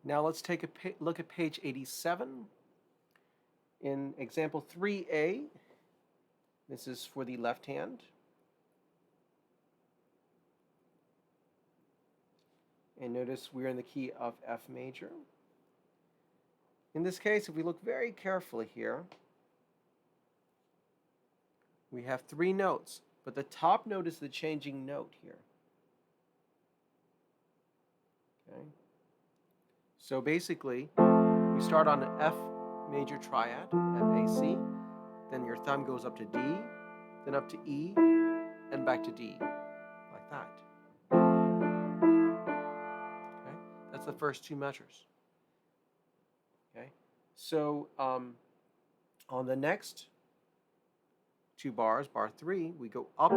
Now let's take a look at page 87. In example 3A, this is for the left hand. And notice we're in the key of F major. In this case, if we look very carefully here, we have three notes, but the top note is the changing note here. Okay. So basically, we start on an F major triad, F, A, C, then your thumb goes up to D, then up to E, and back to D, like that. Okay, that's the first two measures. Okay, so on the next two bars, bar 3, we go up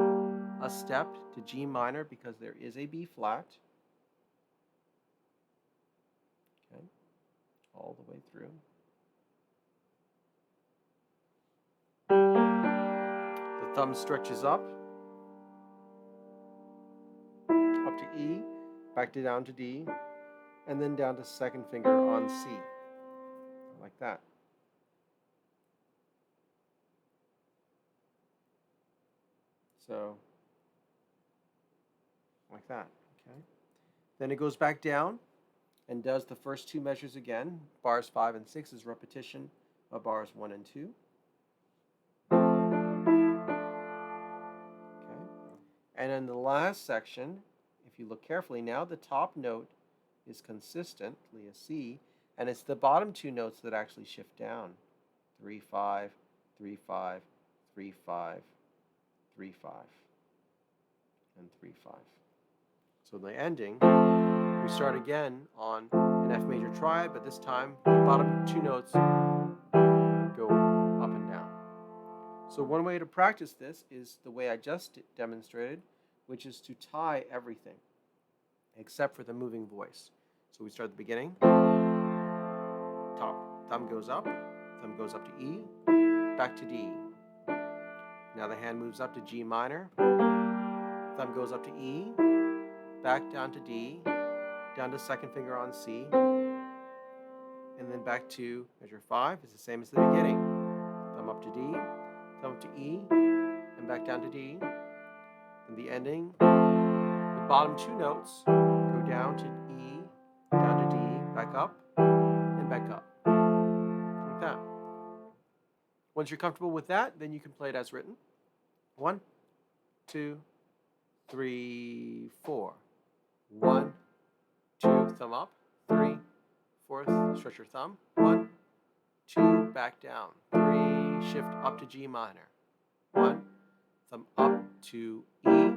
a step to G minor because there is a B flat. Okay, all the way through. The thumb stretches up to E, back to down to D, and then down to second finger on C, like that. So, like that, okay? Then it goes back down and does the first two measures again. Bars 5 and 6 is repetition of bars 1 and 2. Okay. And in the last section, if you look carefully now, the top note is consistently a C, and it's the bottom two notes that actually shift down. 3, 5, 3, 5, 3, 5, 3, 5, and 3, 5. So the ending, we start again on an F major triad, but this time the bottom two notes go up and down. So one way to practice this is the way I just demonstrated, which is to tie everything except for the moving voice. So we start at the beginning. Top, thumb goes up to E, back to D. Now the hand moves up to G minor, thumb goes up to E, back down to D, down to second finger on C, and then back to measure 5. It's the same as the beginning. Thumb up to D, thumb up to E, and back down to D. And the ending, the bottom two notes go down to E, down to D, back up, and back up. Like that. Once you're comfortable with that, then you can play it as written. 1, 2, 3, 4. 1, 2, thumb up. 3, 4, stretch your thumb. 1, 2, back down. 3, shift up to G minor. 1, thumb up to E,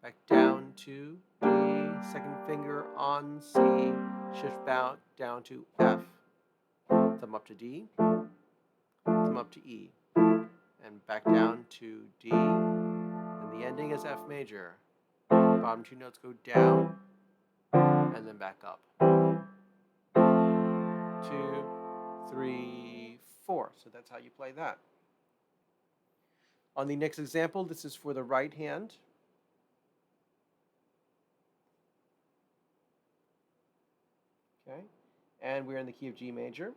back down to D, second finger on C, shift back down to F. Thumb up to D, thumb up to E, and back down to D, and the ending is F major. Bottom two notes go down, and then back up. 2, 3, 4. So that's how you play that. On the next example, this is for the right hand. Okay, and we're in the key of G major.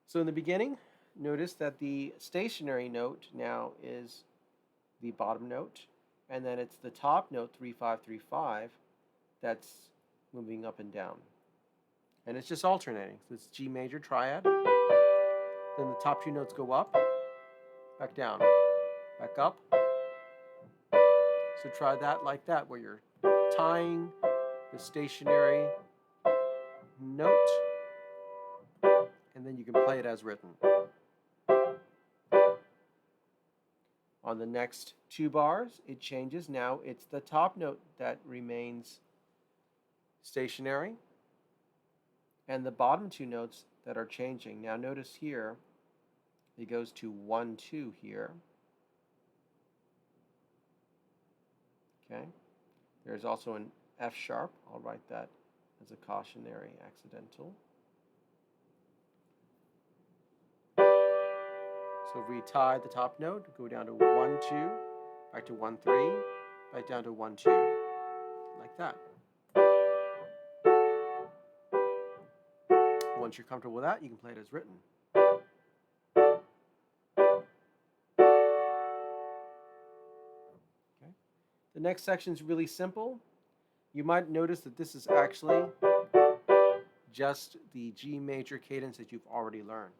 So in the beginning, notice that the stationary note now is the bottom note, and then it's the top note, 3, 5, 3, 5, that's moving up and down. And it's just alternating. So it's G major triad. Then the top two notes go up, back down, back up. So try that like that, where you're tying the stationary note, and then you can play it as written. On the next two bars, it changes. Now it's the top note that remains stationary, and the bottom two notes that are changing. Now notice here, it goes to 1, 2 here. Okay. There's also an F sharp. I'll write that as a cautionary accidental. So if we tie the top note, go down to 1, 2, back to 1, 3, back down to 1, 2, like that. once you're comfortable with that, you can play it as written. Okay. The next section is really simple. You might notice that this is actually just the G major cadence that you've already learned.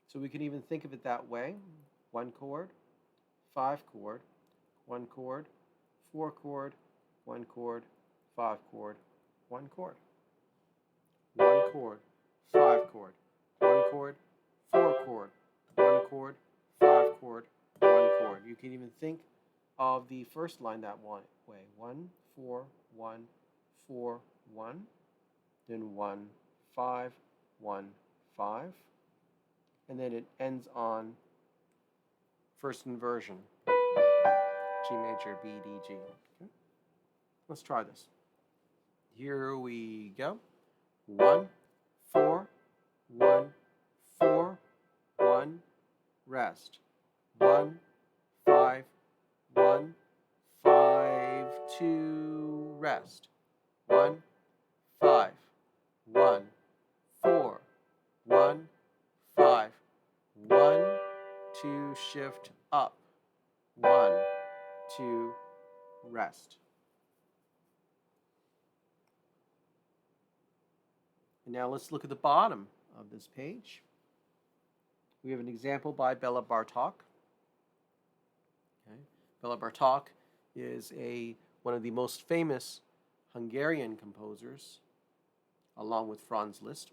So we can even think of it that way. 1 chord, 5 chord, 1 chord, 4 chord, 1 chord, 5 chord, 1 chord. 1 chord, 5 chord, 1 chord, 4 chord, 1 chord, 5 chord, 1 chord. You can even think of the first line that way. 1, 4, 1, 4, 1, then 1, 5, 1, 5, and then it ends on first inversion, G major, B, D, G. Okay. Let's try this. Here we go. 1, 4, 1, 4, 1, rest. 1, 5, 1, 5, 2, rest. 1, 5, 1, 4, 1, 5, 1, 2, shift up. 1, 2, rest. And now let's look at the bottom of this page. We have an example by Béla Bartok. Okay. Béla Bartok is one of the most famous Hungarian composers, along with Franz Liszt.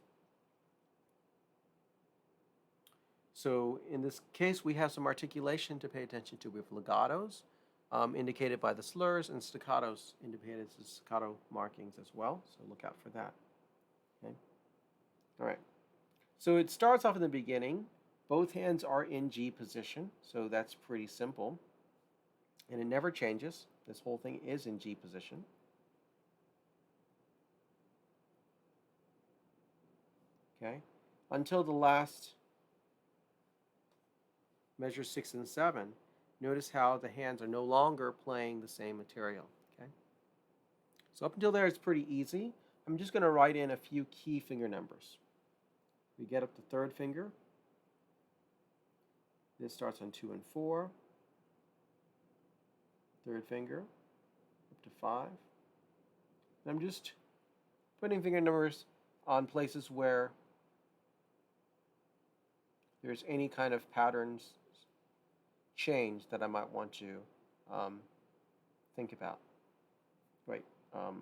So in this case, we have some articulation to pay attention to. We have legatos, indicated by the slurs, and staccatos, indicated as staccato markings as well. So look out for that. Okay. All right. So it starts off in the beginning. Both hands are in G position, so that's pretty simple. And it never changes. This whole thing is in G position. Okay. Until the last measure 6 and 7. Notice how the hands are no longer playing the same material. Okay. So up until there, it's pretty easy. I'm just going to write in a few key finger numbers. We get up to third finger. This starts on 2 and 4. Third finger, up to 5. And I'm just putting finger numbers on places where there's any kind of patterns change that I might want to think about. Wait, let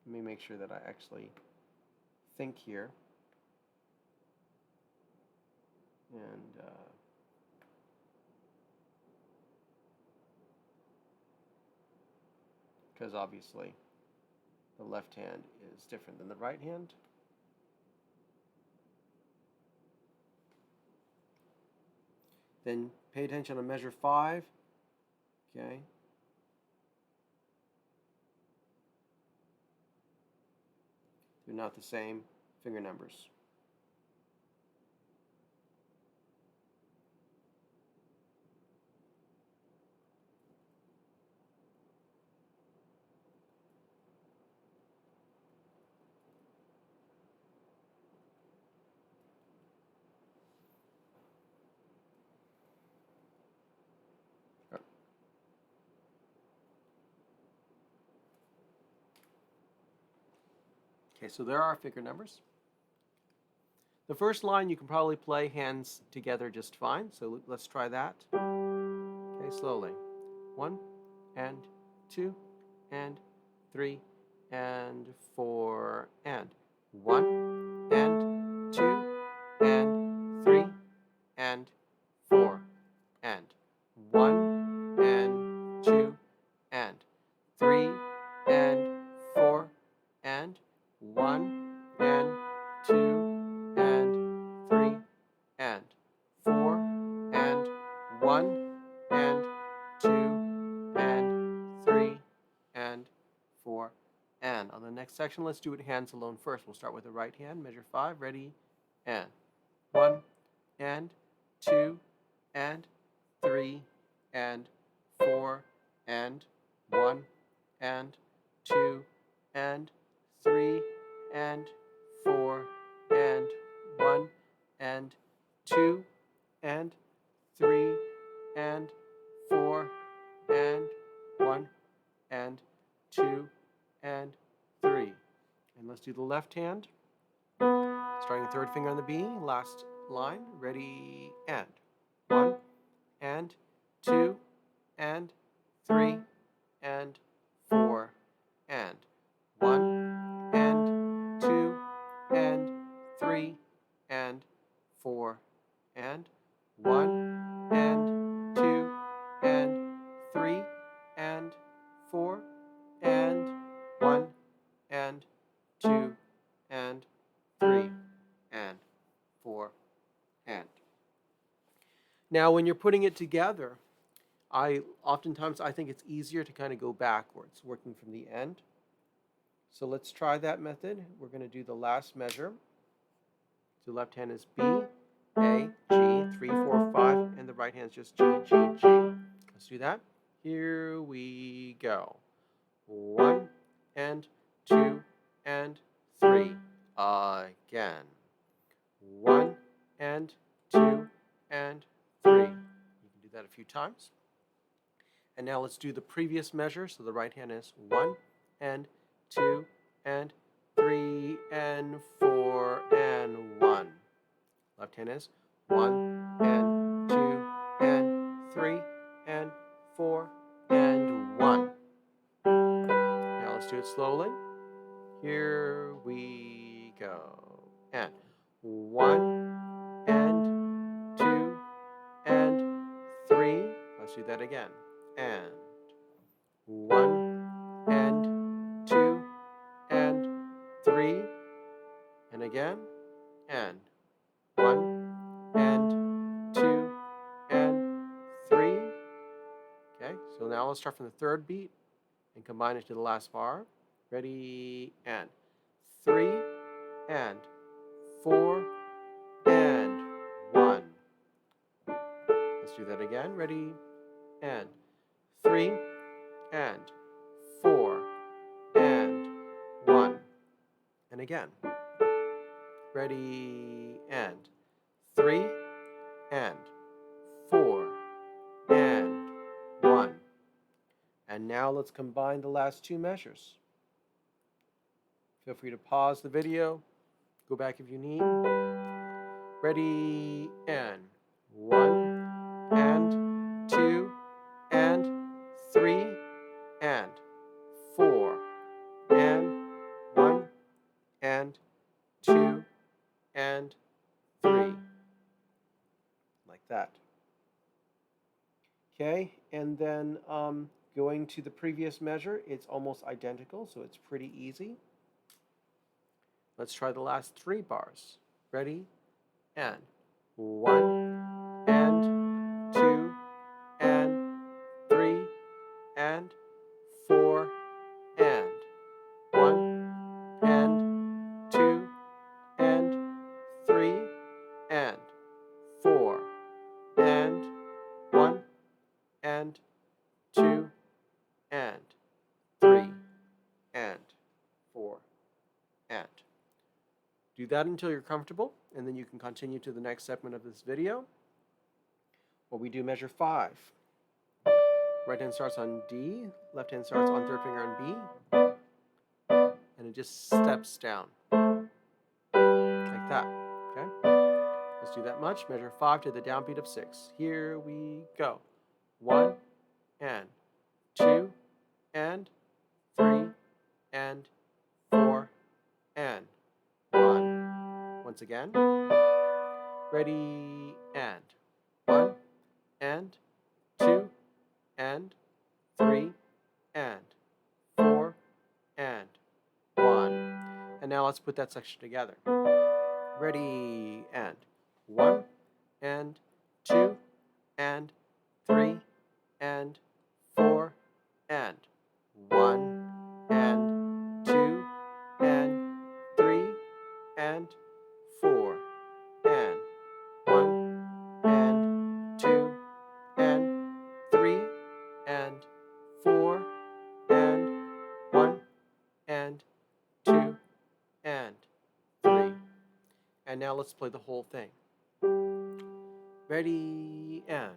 me make sure that I actually think here. And because obviously the left hand is different than the right hand. Then pay attention on measure 5. Okay. They're not the same finger numbers. Okay, so there are finger numbers. The first line you can probably play hands together just fine, so let's try that. Okay, slowly. 1 and 2 and 3 and 4 and 1 and 2 and 3 and 4 and 1 and 2 and 3 and 4 and 1 and 2 and 3 and 4 and 1 and 2 and 3 and 4 and. On the next section, let's do it hands alone first. We'll start with the right hand, measure 5, ready, and 1 and 2 and 3 and 4 and 1 and 2 and 3 and 4 and and 2 and 3 and 4 and 1 and 2 and 3. And let's do the left hand. Starting the third finger on the B, last line. Ready, and 1 and 2 and 3 and 4 and 1 and 2 and 3 and 4 and 1 and 2 and 3 and 4 and 1 and 2 and 3 and 4 and. Now when you're putting it together, oftentimes I think it's easier to kind of go backwards, working from the end. So let's try that method. We're going to do the last measure. So the left hand is B, A, G, 3, 4, 5, and the right hand is just G, G, G. Let's do that. Here we go. 1 and 2 and 3. Again. 1 and 2 and 3. You can do that a few times. And now let's do the previous measure. So the right hand is 1 and 2 and 3 and 4 and 1. Left hand is 1 and 2 and 3 and 4 and 1. Now let's do it slowly. Here we go. And 1 and 2 and 3. Let's do that again. And 1 and 2 and 3. And again. And 1 and 2 and 3. Okay, so now let's start from the third beat and combine it to the last bar. Ready, and 3 and 4 and 1. Let's do that again. Ready, and 3 and 4 and 1. And again. Ready, and 3 and 4 and 1. And now let's combine the last two measures. Feel free to pause the video, go back if you need. Ready, and 1 and 2 and 3 and 4 and 1 and 2 and 3. Like that. Okay, and then going to the previous measure, it's almost identical, so it's pretty easy. Let's try the last 3 bars. Ready? And 1 and 2 and 3 and 4 and 1 and 2 and 3 and 4 and 1 and 2 and 3 and 4 and. Do that until you're comfortable, and then you can continue to the next segment of this video, where we do measure 5. Right hand starts on D, left hand starts on third finger on B, and it just steps down, like that, okay? Let's do that much. Measure 5 to the downbeat of 6. Here we go. 1 and 2 and 3 and 4 and 1. Once again. Ready, and 1 and 2 and 3 and 4 and 1. And now let's put that section together. Ready, and 1 and 2 and 3 and 4 and 1 and 2 and 3 and 4 and 1 and 2 and 3 and 4 and 1 and 2 and 3. And now let's play the whole thing. Ready, and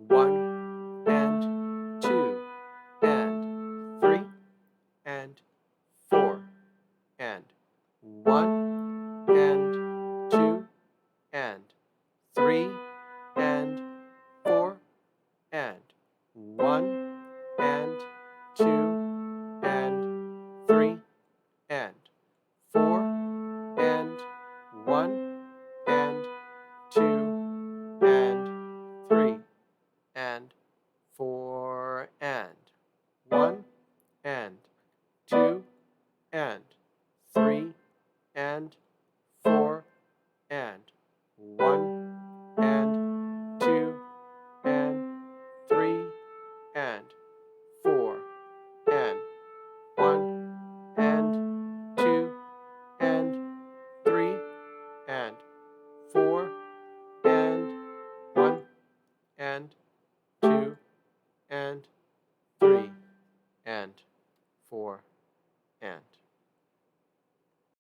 1 and 2 and 3 and 4 and 1 and 2 and 3 and 4 and 1 and 2 and 3 and 4 and 1 and 2 and 3 and 4 and 1 and 2 and 3 and 4 and 1 and 2 and 3 and 4 and 1 and 2 and 3 and 4 and 1 and 2 and 3 and 4